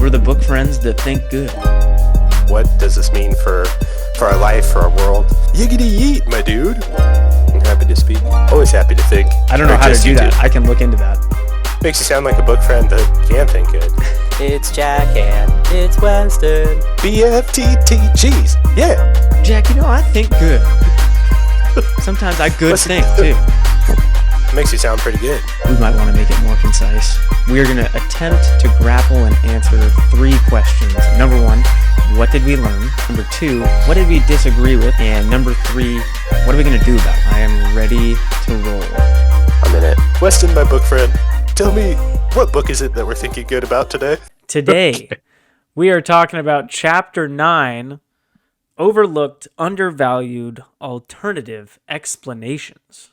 We're the book friends that think good. What does this mean for our life, for our world? Yiggity yeet, my dude. I'm happy to speak. Always happy to think. I don't know how to do that. I can look into that. Makes you sound like a book friend that can think good. It's Jack and it's Weston. BFTTGs. Yeah. Jack, I think good. Sometimes I good think, too. Makes you sound pretty good. We might want to make it more concise. We are going to attempt to grapple and answer 3 questions. Number 1, what did we learn? Number 2, what did we disagree with? And number 3, what are we going to do about it? I am ready to roll. I'm in it. Weston, my book friend, tell me, what book is it that we're thinking good about today? Today, we are talking about Chapter 9, Overlooked, Undervalued, Alternative Explanations.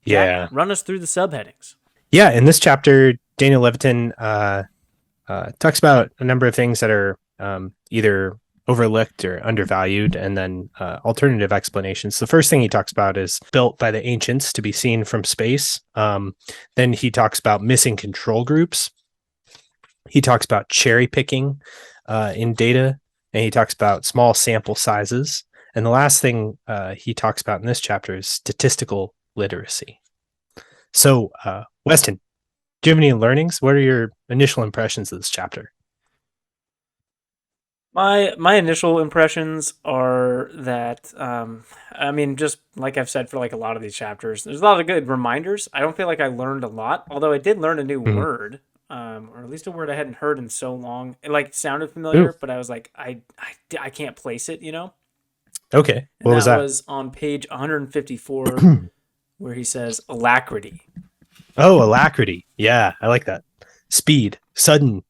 Yeah. Run us through the subheadings. Yeah, in this chapter, Daniel Levitin talks about a number of things that are either overlooked or undervalued, and then alternative explanations. The first thing he talks about is built by the ancients to be seen from space. Then he talks about missing control groups. He talks about cherry picking in data, and he talks about small sample sizes. And the last thing he talks about in this chapter is statistical literacy. So, Weston, do you have any learnings? What are your initial impressions of this chapter? My initial impressions are that, just like I've said for like a lot of these chapters, there's a lot of good reminders. I don't feel like I learned a lot, although I did learn a new word, or at least a word I hadn't heard in so long. It sounded familiar, but I was like, I can't place it, Okay, what was that? That was on page 154. Where he says alacrity. Oh, alacrity. Yeah, I like that. Speed. Sudden,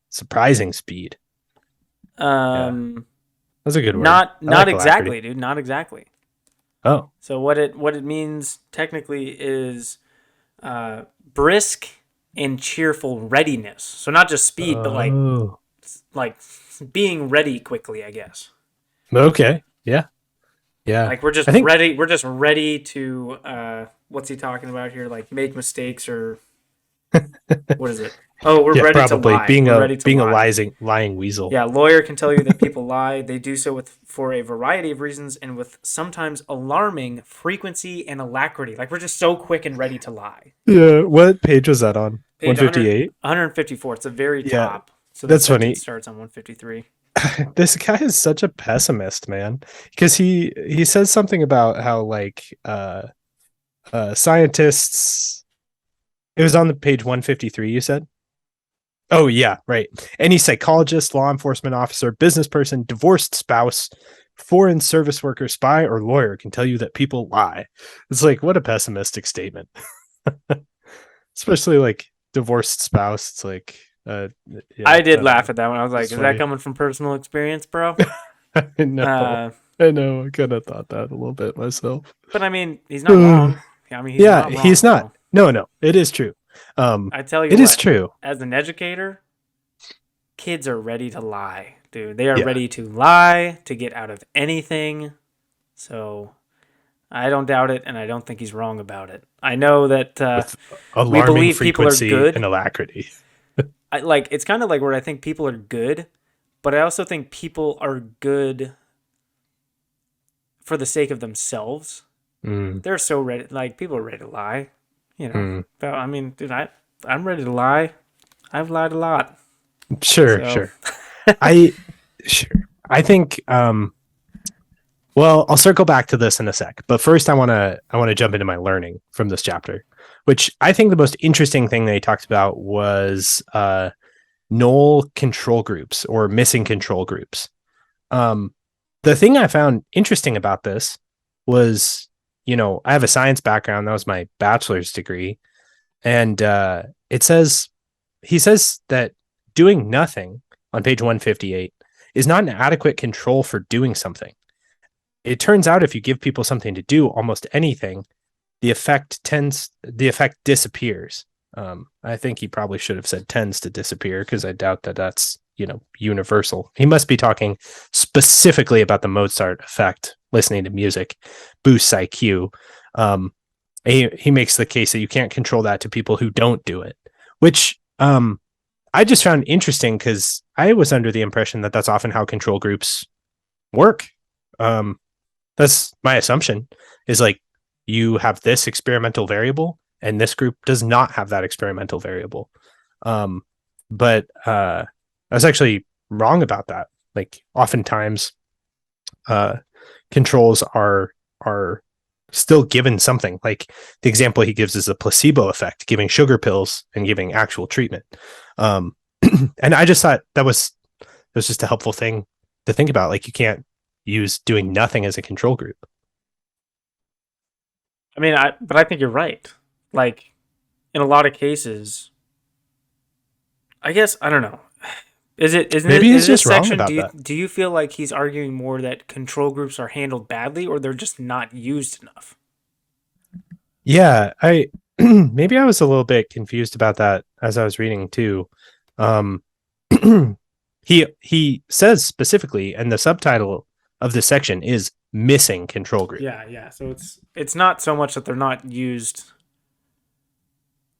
surprising speed. That's a good word. Not like exactly, alacrity. dude. Not exactly. Oh. So what it means technically is brisk and cheerful readiness. So not just speed, but like being ready quickly, I guess. Okay. Yeah. Yeah. Like we're just ready. We're just ready to what's he talking about here? Like make mistakes or what is it? Oh, we're ready to lie. Being a lying weasel. Yeah, lawyer can tell you that people lie. They do so for a variety of reasons and with sometimes alarming frequency and alacrity. Like we're just so quick and ready to lie. Yeah. What page was that on? 158? 154. It's the very top. So that's funny. It starts on 153. This guy is such a pessimist, man, because he says something about how scientists. It was on the page 153. You said, oh yeah, right. Any psychologist, law enforcement officer, business person, divorced spouse, foreign service worker, spy, or lawyer can tell you that people lie. It's like, what a pessimistic statement. Especially like divorced spouse. It's like. I did laugh at that one. I was like, is that coming from personal experience, bro? I know. I kind of thought that a little bit myself. But I mean, he's not wrong. He's not wrong, he's not. Bro. No, it is true. I tell you it is true. As an educator, kids are ready to lie, dude. They are ready to lie, to get out of anything. So I don't doubt it, and I don't think he's wrong about it. I know that we believe people are good and alacrity. It's kind of like where I think people are good, but I also think people are good for the sake of themselves. They're so ready. Like people are ready to lie, But I mean, dude, I'm ready to lie. I've lied a lot. Sure. I think. Well, I'll circle back to this in a sec, but first I want to jump into my learning from this chapter, which I think the most interesting thing that he talked about was null control groups or missing control groups. The thing I found interesting about this was, I have a science background. That was my bachelor's degree. And he says that doing nothing on page 158 is not an adequate control for doing something. It turns out if you give people something to do, almost anything, the effect disappears. I think he probably should have said tends to disappear because I doubt that that's, universal. He must be talking specifically about the Mozart effect, listening to music, boosts IQ. He makes the case that you can't control that to people who don't do it, which I I just found interesting because I was under the impression that that's often how control groups work. That's my assumption, is like you have this experimental variable and this group does not have that experimental variable. But I was actually wrong about that. Like oftentimes controls are still given something. Like the example he gives is a placebo effect, giving sugar pills and giving actual treatment. And I just thought that was just a helpful thing to think about. Like you can't use doing nothing as a control group. I mean, but I think you're right. Like in a lot of cases, I guess I don't know. Isn't Maybe he's this just wrong section? about that. Do you feel like he's arguing more that control groups are handled badly, or they're just not used enough? Yeah, I maybe I was a little bit confused about that as I was reading too. He says specifically, and the subtitle of this section is missing control group. Yeah. So it's not so much that they're not used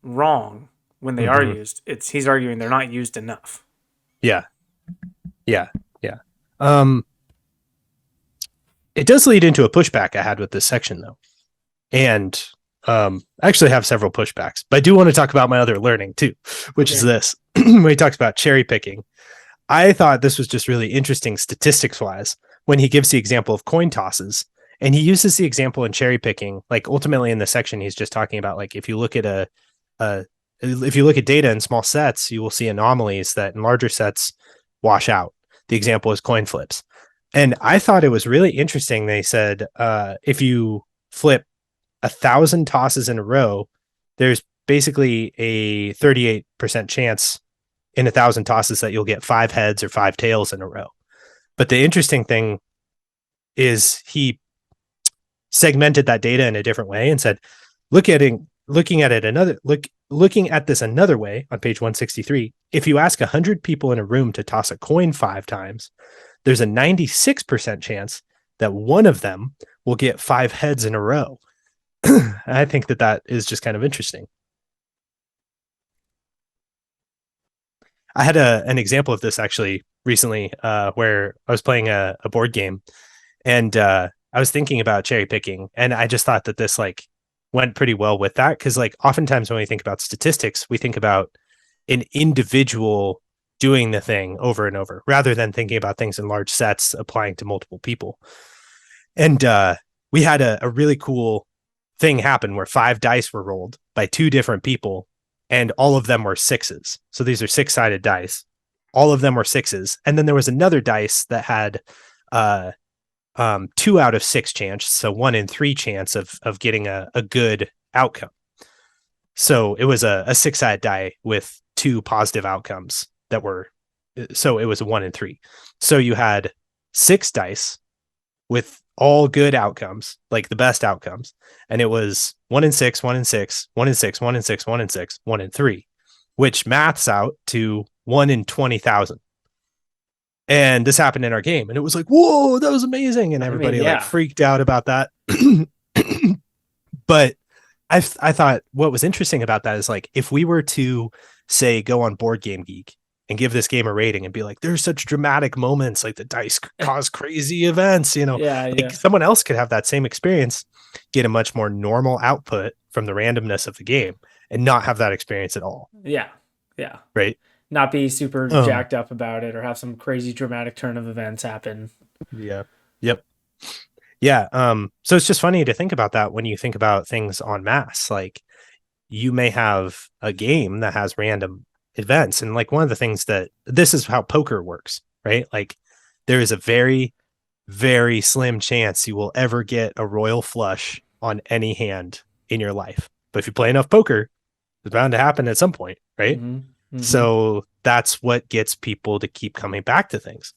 wrong when they are used. He's arguing they're not used enough. Yeah. It does lead into a pushback I had with this section though. And I actually have several pushbacks, but I do want to talk about my other learning too, which is this. When he talks about cherry picking, I thought this was just really interesting statistics wise when he gives the example of coin tosses, and he uses the example in cherry picking. Like ultimately in the section, he's just talking about like if you look at if you look at data in small sets, you will see anomalies that in larger sets wash out. The example is coin flips. And I thought it was really interesting. They said if you flip 1,000 tosses in a row, there's basically a 38% chance in 1,000 tosses that you'll get 5 heads or 5 tails in a row. But the interesting thing is he segmented that data in a different way and said, looking at this another way on page 163, if you ask 100 people in a room to toss a coin 5 times, there's a 96% chance that one of them will get 5 heads in a row. I think that is just kind of interesting. I had an example of this actually recently where I was playing a board game and I was thinking about cherry picking, and I just thought that this like went pretty well with that, because like oftentimes when we think about statistics, we think about an individual doing the thing over and over rather than thinking about things in large sets applying to multiple people. And we had a really cool thing happen where 5 dice were rolled by 2 different people, and all of them were 6s. So these are 6-sided dice. All of them were 6s. And then there was another dice that had 2 out of 6 chance, so 1 in 3 chance of getting a good outcome. So it was a 6-sided die with 2 positive outcomes so it was a 1 in 3. So you had 6 dice with all good outcomes, like the best outcomes. And it was 1 in 6, 1 in 6, 1 in 6, 1 in 6, 1 in 6, 1 in 3, which maths out to 1 in 20,000. And this happened in our game, and it was like, whoa, that was amazing. And everybody like freaked out about that. But I thought what was interesting about that is like, if we were to say, go on Board Game Geek and give this game a rating and be like, there's such dramatic moments, like the dice cause crazy events, someone else could have that same experience, get a much more normal output from the randomness of the game and not have that experience at all. Yeah. Right. Not be super jacked up about it or have some crazy dramatic turn of events happen. Yeah. Yep. Yeah. So it's just funny to think about that when you think about things en masse. Like you may have a game that has random events. And like one of the things that this is how poker works, right? Like there is a very, very slim chance you will ever get a royal flush on any hand in your life. But if you play enough poker, it's bound to happen at some point, right? Mm-hmm. So that's what gets people to keep coming back to things.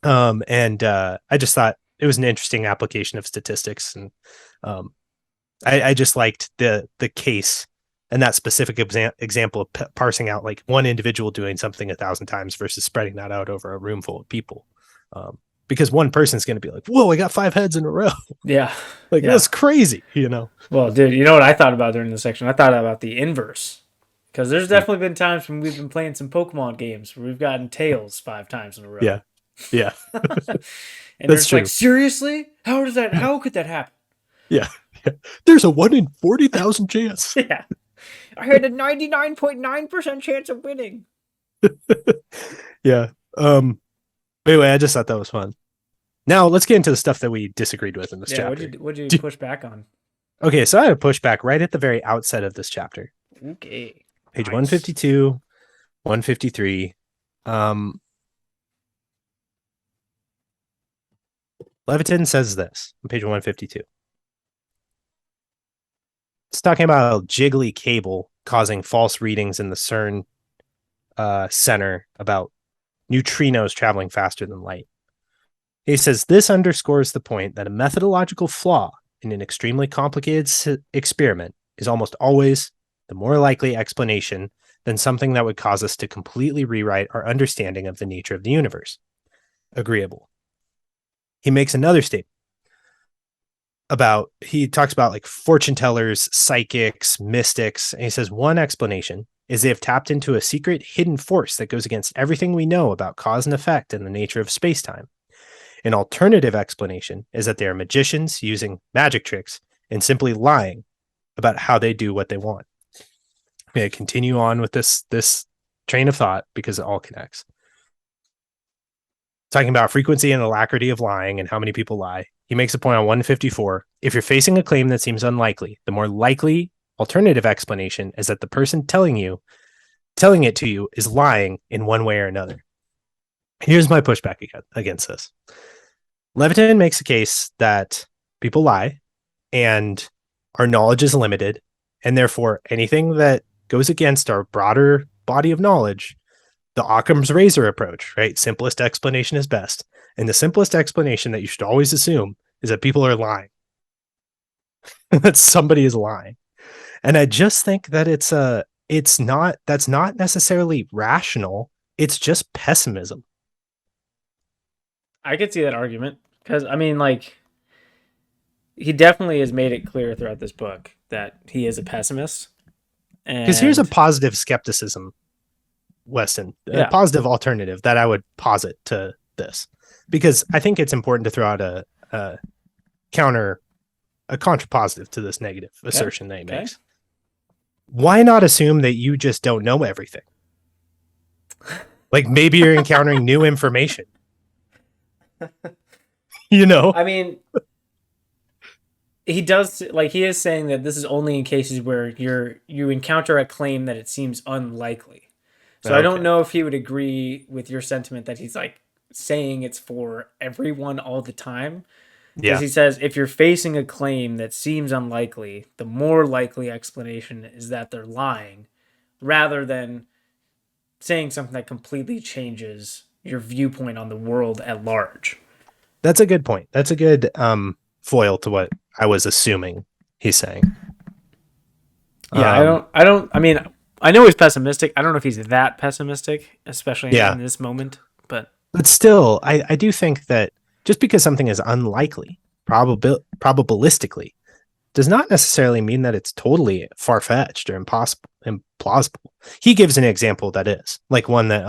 I just thought it was an interesting application of statistics. And I just liked the case and that specific example of parsing out like one individual doing something 1,000 times versus spreading that out over a room full of people. Because one person's going to be like, whoa, I got 5 heads in a row. Yeah. That's crazy, Well, dude, you know what I thought about during the section? I thought about the inverse. Because there's definitely been times when we've been playing some Pokemon games where we've gotten tails 5 times in a row. Yeah. Yeah. And That's they're true. like, seriously? How could that happen? Yeah. There's a 1 in 40,000 chance. Yeah. I had a 99.9% chance of winning. Yeah. Anyway, I just thought that was fun. Now let's get into the stuff that we disagreed with in this chapter. What'd you push back on? Okay, so I had a pushback right at the very outset of this chapter. Okay. Page Nice. 152, 153. Levitin says this on page 152. It's talking about a jiggly cable causing false readings in the CERN center about neutrinos traveling faster than light. He says this underscores the point that a methodological flaw in an extremely complicated experiment is almost always the more likely explanation than something that would cause us to completely rewrite our understanding of the nature of the universe. Agreeable. He makes another statement he talks about like fortune tellers, psychics, mystics, and he says one explanation is they have tapped into a secret hidden force that goes against everything we know about cause and effect and the nature of space-time. An alternative explanation is that they are magicians using magic tricks and simply lying about how they do what they want. I'm going to continue on with this train of thought because it all connects. Talking about frequency and alacrity of lying and how many people lie. He makes a point on 154. If you're facing a claim that seems unlikely, the more likely alternative explanation is that the person telling it to you is lying in one way or another. Here's my pushback against this. Levitin makes a case that people lie and our knowledge is limited, and therefore anything that goes against our broader body of knowledge, the Occam's razor approach, right? Simplest explanation is best. And the simplest explanation that you should always assume is that people are lying. That somebody is lying. And I just think that that's not necessarily rational. It's just pessimism. I could see that argument because, I mean, like, he definitely has made it clear throughout this book that he is a pessimist. Because here's a positive skepticism, Weston, a positive alternative that I would posit to this, because I think it's important to throw out a contrapositive to this negative assertion that he makes. Why not assume that you just don't know everything? Like maybe you're encountering new information. You know? I mean, he is saying that this is only in cases where you encounter a claim that it seems unlikely. So okay. I don't know if he would agree with your sentiment that he's like saying it's for everyone all the time. Because he says if you're facing a claim that seems unlikely, the more likely explanation is that they're lying, rather than saying something that completely changes your viewpoint on the world at large. That's a good point. That's a good foil to what I was assuming he's saying. Yeah, I mean, I know he's pessimistic. I don't know if he's that pessimistic, especially in this moment. But still, I do think that just because something is unlikely, probabilistically, does not necessarily mean that it's totally far-fetched or implausible. He gives an example that is, like one that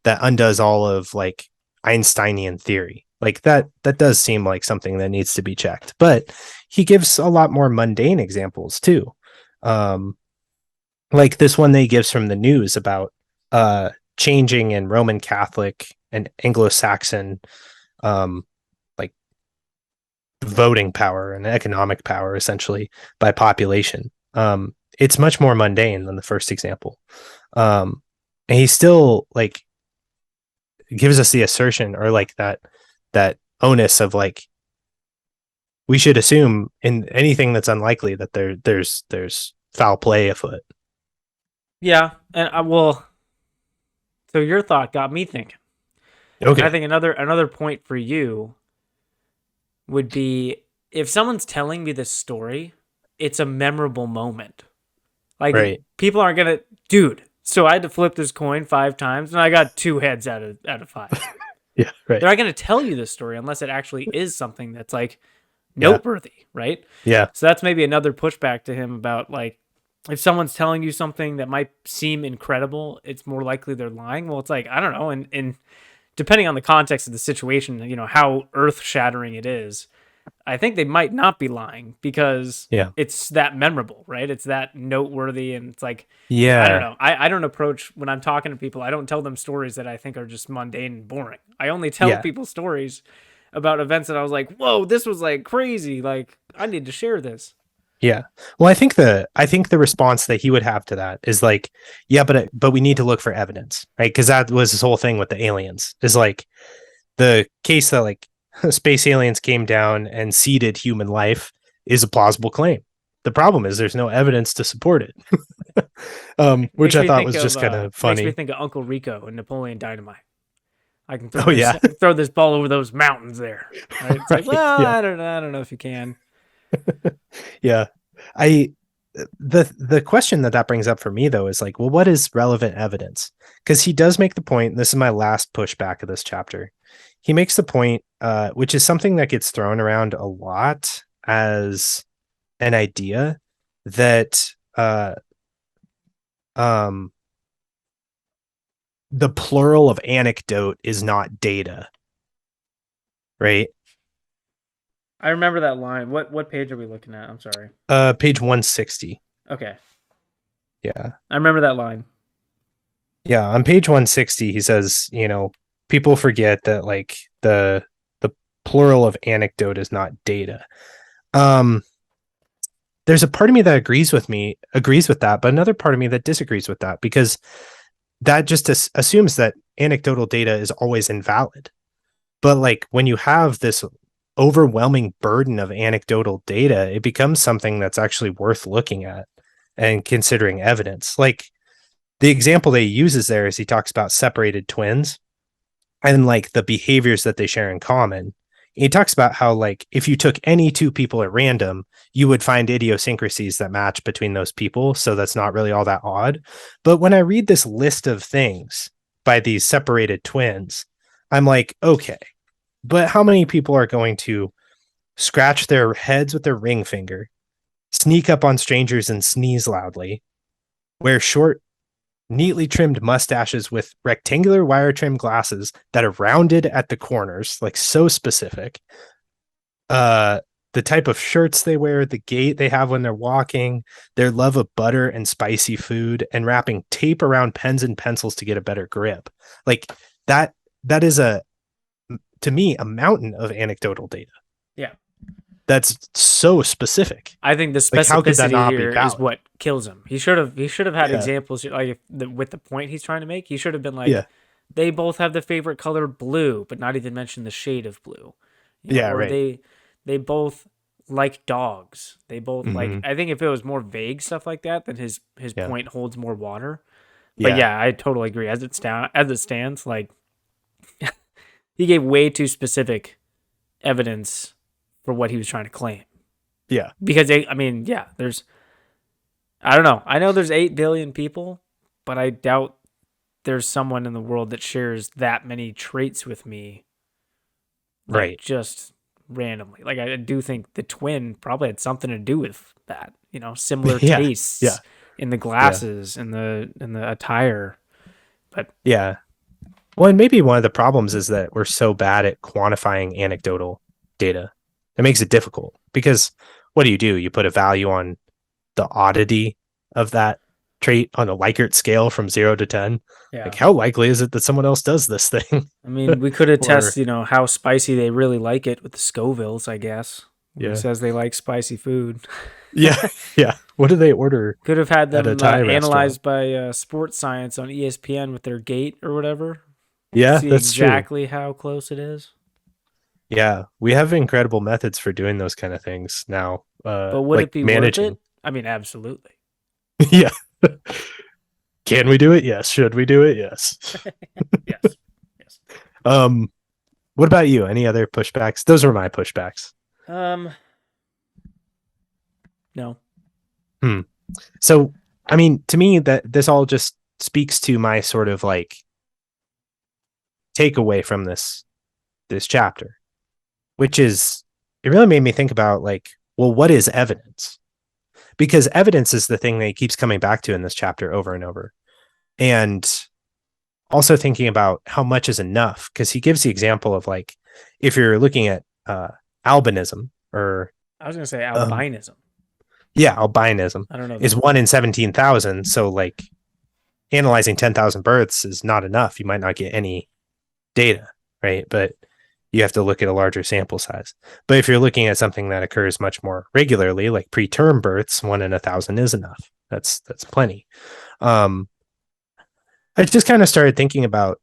undoes all of like Einsteinian theory. Like that does seem like something that needs to be checked. But he gives a lot more mundane examples too. Like this one that he gives from the news about changing in Roman Catholic and Anglo-Saxon like voting power and economic power essentially by population. It's much more mundane than the first example. And he still like gives us the assertion or like that onus of like we should assume in anything that's unlikely that there's foul play afoot. Yeah, and so your thought got me thinking. Okay. And I think another point for you would be if someone's telling me this story, it's a memorable moment. Like people aren't gonna, dude. So I had to flip this coin 5 times, and I got 2 heads out of 5. Yeah, right. They're not gonna tell you this story unless it actually is something that's like noteworthy, right? Yeah. So that's maybe another pushback to him about like if someone's telling you something that might seem incredible, it's more likely they're lying. Well, it's like, I don't know. And depending on the context of the situation, you know, how earth shattering it is, I think they might not be lying because Yeah. it's that memorable, right? It's that noteworthy. And it's like, I don't Yeah. know. I don't approach when I'm talking to people, I don't tell them stories that I think are just mundane and boring. I only tell Yeah. people stories about events that I was like, whoa, this was like crazy. Like, I need to share this. Yeah. Well, I think the response that he would have to that is like, yeah, but we need to look for evidence, right? Because that was his whole thing with the aliens. Is like the case that like space aliens came down and seeded human life is a plausible claim. The problem is there's no evidence to support it. Which Makes I me thought think was just kind of makes me funny. think of Uncle Rico and Napoleon Dynamite. I can Oh yeah. throw this ball over those mountains there. Right? It's like, Right. well, Yeah. I don't know if you can. Yeah. I the question that brings up for me though is like, well, what is relevant evidence? Because he does make the point, and this is my last pushback of this chapter. He makes the point, which is something that gets thrown around a lot as an idea that um the plural of anecdote is not data, right? I remember that line. What page are we looking at? I'm sorry. Page 160. Okay. Yeah. I remember that line. Yeah, on page 160 he says, you know, people forget that like the plural of anecdote is not data. There's a part of me that agrees with that, but another part of me that disagrees with that, because that just assumes that anecdotal data is always invalid. But like when you have this overwhelming burden of anecdotal data, it becomes something that's actually worth looking at and considering evidence. Like the example that he uses there is he talks about separated twins and like the behaviors that they share in common. He talks about how like if you took any two people at random, you would find idiosyncrasies that match between those people. So that's not really all that odd. But when I read this list of things by these separated twins, I'm like, okay, but how many people are going to scratch their heads with their ring finger, sneak up on strangers and sneeze loudly, wear short, neatly trimmed mustaches with rectangular wire trim glasses that are rounded at the corners, like so specific. The type of shirts they wear, the gait they have when they're walking, their love of butter and spicy food, and wrapping tape around pens and pencils to get a better grip. Like that is to me a mountain of anecdotal data. Yeah. That's so specific. I think the Like, how could that specificity not be here is valid? what kills him. He should have had Yeah. examples like with the point he's trying to make. He should have been like, Yeah. they both have the favorite color blue, but not even mention the shade of blue. You know, Yeah, or right. they both like dogs. They both like. Mhm. I think if it was more vague stuff like that, then his Yeah. point holds more water. But yeah, I totally agree. As it stands, like he gave way too specific evidence for what he was trying to claim. Yeah. Because there's, I don't know. I know there's 8 billion people, but I doubt there's someone in the world that shares that many traits with me. Like, Right. just randomly. Like, I do think the twin probably had something to do with that. You know, similar Yeah. tastes Yeah. in the glasses, in the attire. But Yeah. Well, and maybe one of the problems is that we're so bad at quantifying anecdotal data. It makes it difficult because what do? You put a value on the oddity of that trait on a Likert scale from 0 to 10. yeah, Like, how likely is it that someone else does this thing? I mean, we could have Or- tested, how spicy they really like it with the Scovilles, I guess. When Yeah. He says they like spicy food. Yeah. Yeah. What do they order? Could have had At a them Thai analyzed by Sports Science on ESPN with their gait or whatever. Yeah, See that's true. exactly how close it is. Yeah, we have incredible methods for doing those kind of things now. But would like it be managing. worth it? I mean, absolutely. Yeah. Can we do it? Yes. Should we do it? Yes. Yes. Yes. What about you? Any other pushbacks? Those were my pushbacks. No. So, I mean, to me, that this all just speaks to my sort of like takeaway from this chapter, which is it really made me think about like, well, what is evidence? because evidence is the thing that he keeps coming back to in this chapter over and over. And also thinking about how much is enough, because he gives the example of like, if you're looking at albinism, or I was going to say albinism. Albinism I don't know. is 1 in 17,000. So like analyzing 10,000 births is not enough. You might not get any data, right? But you have to look at a larger sample size. But if you're looking at something that occurs much more regularly, like preterm births, 1 in 1,000 is enough. That's plenty. I just kind of started thinking about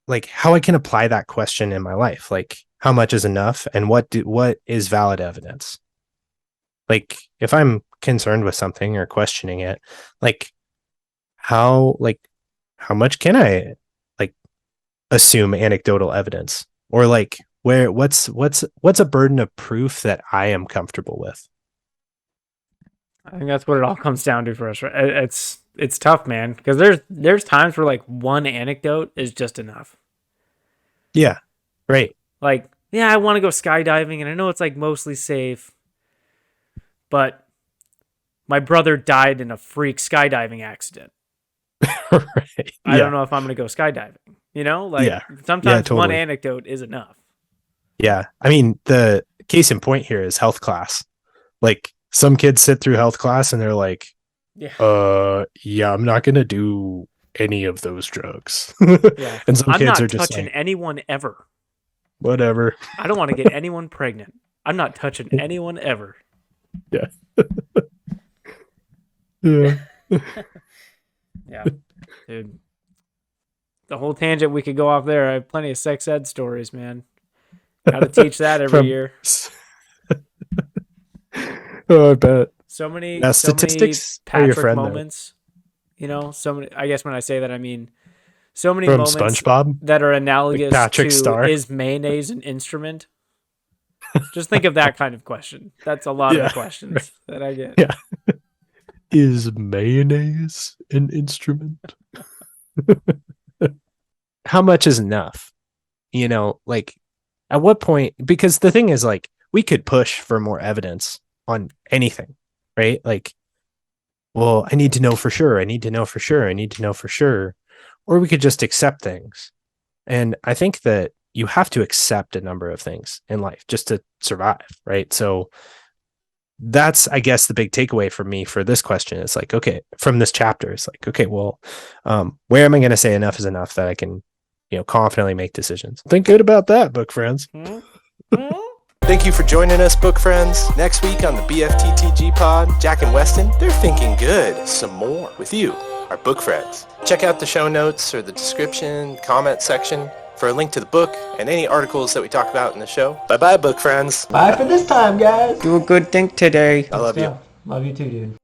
like how I can apply that question in my life. Like, how much is enough, and what is valid evidence? Like, if I'm concerned with something or questioning it, like how much can I like assume anecdotal evidence, or like what's a burden of proof that I am comfortable with? I think that's what it all comes down to for us, right? It's tough, man, because there's times where like one anecdote is just enough. Yeah, right. Like, yeah, I want to go skydiving, and I know it's like mostly safe, but my brother died in a freak skydiving accident. Right. I don't know if I'm going to go skydiving. You know, like sometimes totally. one anecdote is enough. Yeah. I mean, the case in point here is health class. Like, some kids sit through health class and they're like, yeah, I'm not going to do any of those drugs. Yeah. And some I'm kids not are just touching like, anyone ever. whatever. I don't want to get anyone pregnant. I'm not touching anyone ever. Yeah. Yeah. Yeah. Dude. The whole tangent we could go off there. I have plenty of sex ed stories, man. Gotta teach that every year. Oh, I bet. So many statistics Patrick are your friend, moments. You know, so many. I guess when I say that, I mean so many From moments SpongeBob? that are analogous Like Patrick to Star? is mayonnaise an instrument? Just think of that kind of question. That's a lot of the questions that I get. Yeah. Is mayonnaise an instrument? How much is enough? You know, like at what point? Because the thing is, like, we could push for more evidence on anything, right? Like, well, I need to know for sure. I need to know for sure. I need to know for sure. Or we could just accept things. And I think that you have to accept a number of things in life just to survive, right? So that's, I guess, the big takeaway for me for this question. It's like, okay, from this chapter, it's like, okay, well, where am I going to say enough is enough that I can, confidently make decisions? Think good about that, book friends. Thank you for joining us, book friends. Next week on the BFTTG pod, Jack and Weston, they're thinking good some more with you, our book friends. Check out the show notes or the description, comment section for a link to the book and any articles that we talk about in the show. Bye-bye, book friends. Bye for this time, guys. Do a good thing today. I love you. Love you too, dude.